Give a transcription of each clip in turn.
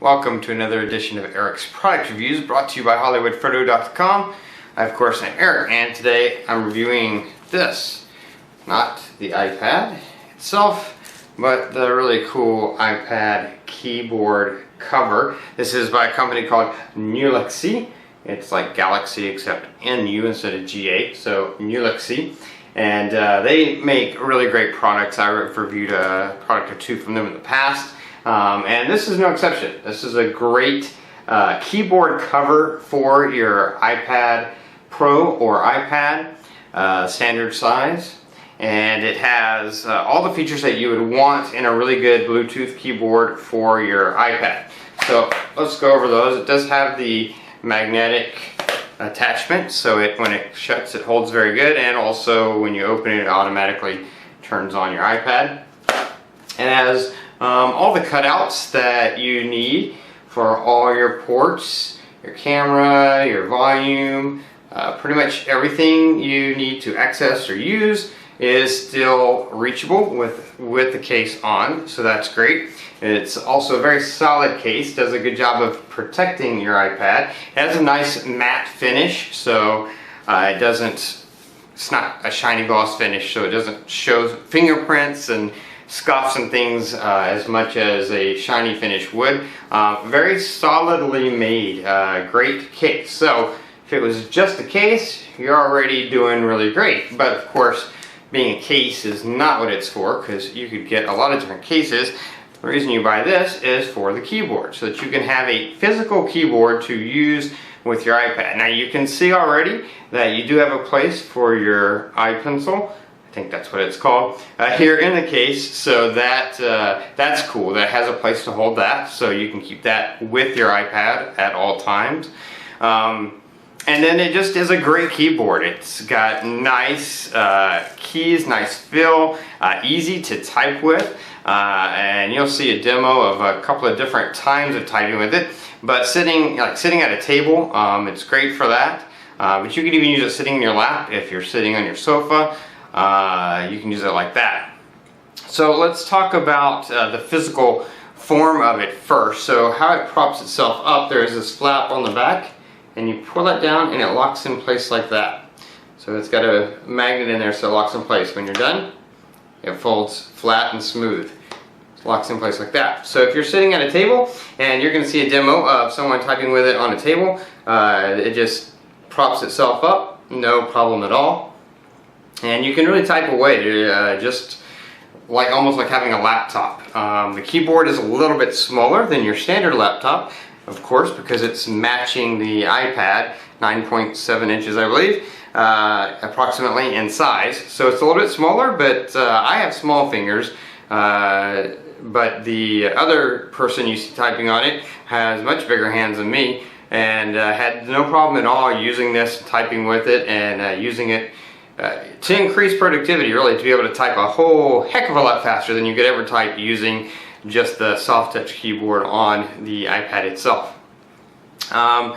Welcome to another edition of Eric's Product Reviews, brought to you by HollywoodPhoto.com. I, of course, am Eric, and today I'm reviewing this. Not the iPad itself, but the really cool iPad keyboard cover. This is by a company called Nulexi. It's like Galaxy except NU instead of GA, so Nulexi. And they make really great products. I've reviewed a product or two from them in the past. And this is no exception. This is a great keyboard cover for your iPad Pro or iPad, standard size. And it has all the features that you would want in a really good Bluetooth keyboard for your iPad. So let's go over those. It does have the magnetic attachment, so when it shuts it holds very good, and also when you open it automatically turns on your iPad. It has all the cutouts that you need for all your ports, your camera, your volume, pretty much everything you need to access or use is still reachable with the case on, so that's great. It's also a very solid case, does a good job of protecting your iPad. It has a nice matte finish, so it's not a shiny gloss finish, so it doesn't show fingerprints and scuffs and things as much as a shiny finish would. Very solidly made, great case. So if it was just a case, you're already doing really great. But of course, being a case is not what it's for, because you could get a lot of different cases. The reason you buy this is for the keyboard, so that you can have a physical keyboard to use with your iPad. Now you can see already that you do have a place for your iPencil. I think that's what it's called, here in the case, so that's cool. That has a place to hold that, so you can keep that with your iPad at all times. And then it just is a great keyboard. It's got nice keys, nice feel, easy to type with, and you'll see a demo of a couple of different times of typing with it. But sitting at a table, it's great for that. But you can even use it sitting in your lap if you're sitting on your sofa. You can use it like that. So let's talk about the physical form of it first. So how it props itself up, there's this flap on the back, and you pull that down and it locks in place like that. So it's got a magnet in there so it locks in place. When you're done, it folds flat and smooth. It locks in place like that. So if you're sitting at a table and you're going to see a demo of someone typing with it on a table, it just props itself up, no problem at all. And you can really type away, just almost like having a laptop. The keyboard is a little bit smaller than your standard laptop, of course, because it's matching the iPad, 9.7 inches I believe, approximately in size. So it's a little bit smaller, but I have small fingers. But the other person you see typing on it has much bigger hands than me, and had no problem at all using this, typing with it, and using it to increase productivity, really, to be able to type a whole heck of a lot faster than you could ever type using just the soft touch keyboard on the iPad itself. And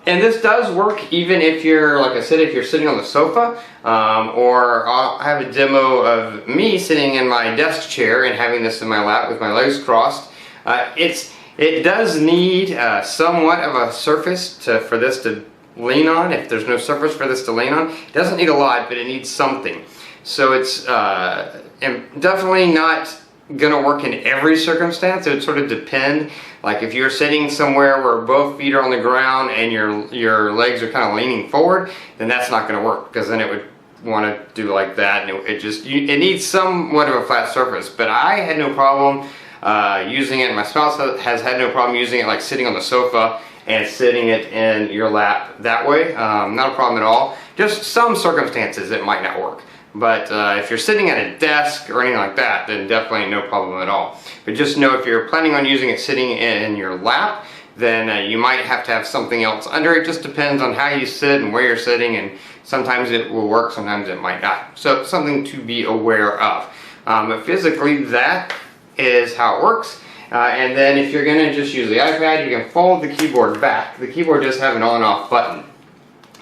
this does work even if you're, like I said, if you're sitting on the sofa, or I'll have a demo of me sitting in my desk chair and having this in my lap with my legs crossed. It does need somewhat of a surface for this to lean on. If there's no surface for this to lean on, it doesn't need a lot, but it needs something. So it's definitely not gonna work in every circumstance. It would sort of depend. Like if you're sitting somewhere where both feet are on the ground and your legs are kind of leaning forward, then that's not gonna work, because then it would want to do like that, and it needs somewhat of a flat surface. But I had no problem using it. My spouse has had no problem using it, like sitting on the sofa and sitting it in your lap that way. Not a problem at all. Just some circumstances it might not work. But if you're sitting at a desk or anything like that, then definitely no problem at all. But just know if you're planning on using it sitting in your lap, then you might have to have something else under it. Just depends on how you sit and where you're sitting, and sometimes it will work, sometimes it might not. So something to be aware of. But physically, that is how it works. And then if you're going to just use the iPad, you can fold the keyboard back. The keyboard does have an on-off button.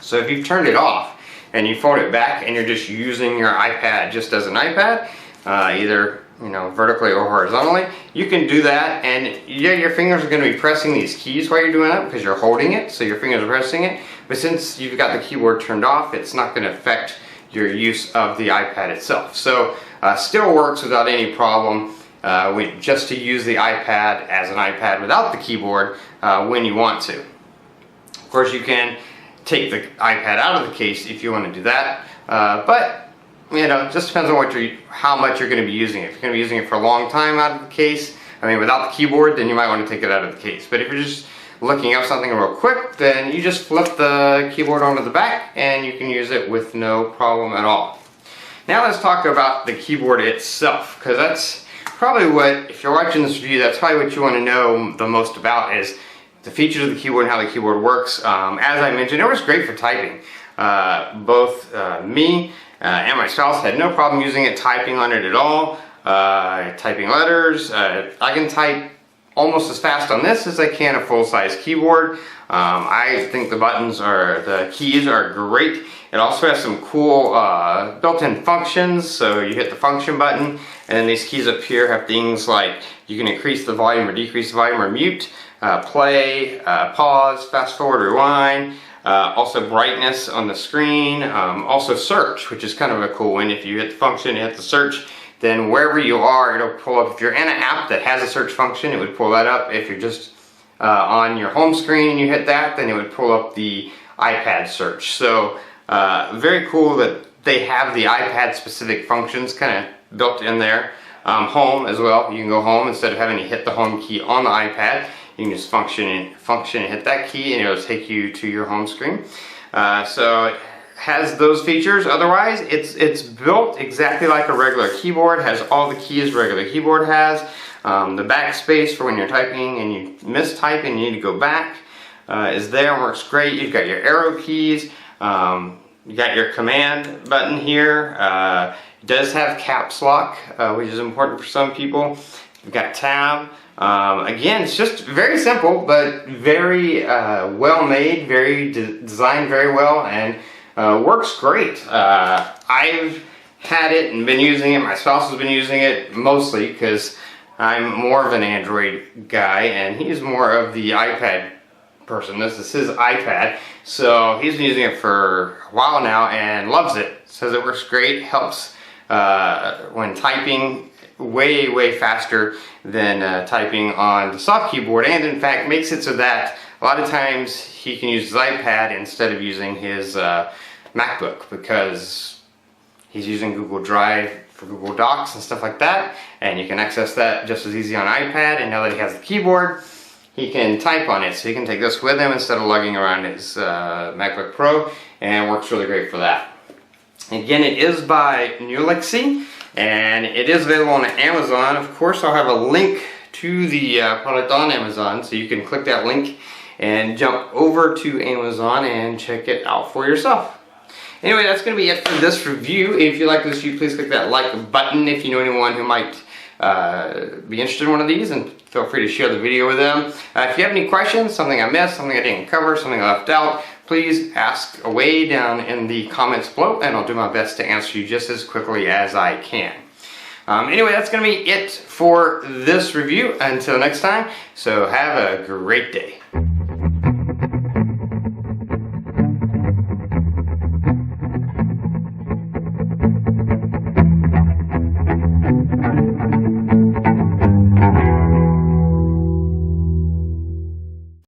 So if you've turned it off and you fold it back and you're just using your iPad just as an iPad, either you know, vertically or horizontally, you can do that. And yeah, your fingers are going to be pressing these keys while you're doing that because you're holding it, so your fingers are pressing it. But since you've got the keyboard turned off, it's not going to affect your use of the iPad itself. So still works without any problem. Just to use the iPad as an iPad without the keyboard when you want to. Of course, you can take the iPad out of the case if you want to do that, but you know, it just depends on how much you're going to be using it. If you're going to be using it for a long time out of the case, I mean without the keyboard, then you might want to take it out of the case. But if you're just looking up something real quick, then you just flip the keyboard onto the back and you can use it with no problem at all. Now let's talk about the keyboard itself, because that's probably what, if you're watching this review, that's probably what you want to know the most about, is the features of the keyboard and how the keyboard works. As I mentioned, it works great for typing. Both me and my spouse had no problem using it, typing on it at all. Typing letters. I can type almost as fast on this as I can a full-size keyboard. I think the keys are great. It also has some cool built-in functions. So you hit the function button, and then these keys up here have things like you can increase the volume or decrease the volume or mute, play, pause, fast forward, rewind. Also brightness on the screen. Also search, which is kind of a cool one. If you hit the function, hit the search, then wherever you are, it'll pull up. If you're in an app that has a search function, it would pull that up. If you're just on your home screen and you hit that, then it would pull up the iPad search. So very cool that they have the iPad specific functions kind of built in there. Home as well. You can go home instead of having to hit the home key on the iPad. You can just function and hit that key and it'll take you to your home screen. So it has those features. Otherwise, it's built exactly like a regular keyboard. It has all the keys a regular keyboard has. The backspace for when you're typing and you mistype and you need to go back is there and works great. You've got your arrow keys. You got your command button here. It does have caps lock, which is important for some people. You've got tab. Again, it's just very simple, but very well made, designed very well, and works great. I've had it and been using it. My spouse has been using it mostly because I'm more of an Android guy and he's more of the iPad person. This is his iPad, so he's been using it for a while now and loves it. Says it works great, helps when typing way faster than typing on the soft keyboard, and in fact makes it so that a lot of times he can use his iPad instead of using his MacBook, because he's using Google Drive for Google Docs and stuff like that, and you can access that just as easy on iPad. And now that he has the keyboard, he can type on it, so he can take this with him instead of lugging around his MacBook Pro, and works really great for that. Again, it is by Nulexi, and it is available on Amazon. Of course, I'll have a link to the product on Amazon, so you can click that link and jump over to Amazon and check it out for yourself. Anyway, that's going to be it for this review. If you like this review, please click that like button if you know anyone who might be interested in one of these, and feel free to share the video with them. If you have any questions, something I missed, something I didn't cover, something I left out, please ask away down in the comments below, and I'll do my best to answer you just as quickly as I can. Anyway, that's going to be it for this review. Until next time, so have a great day.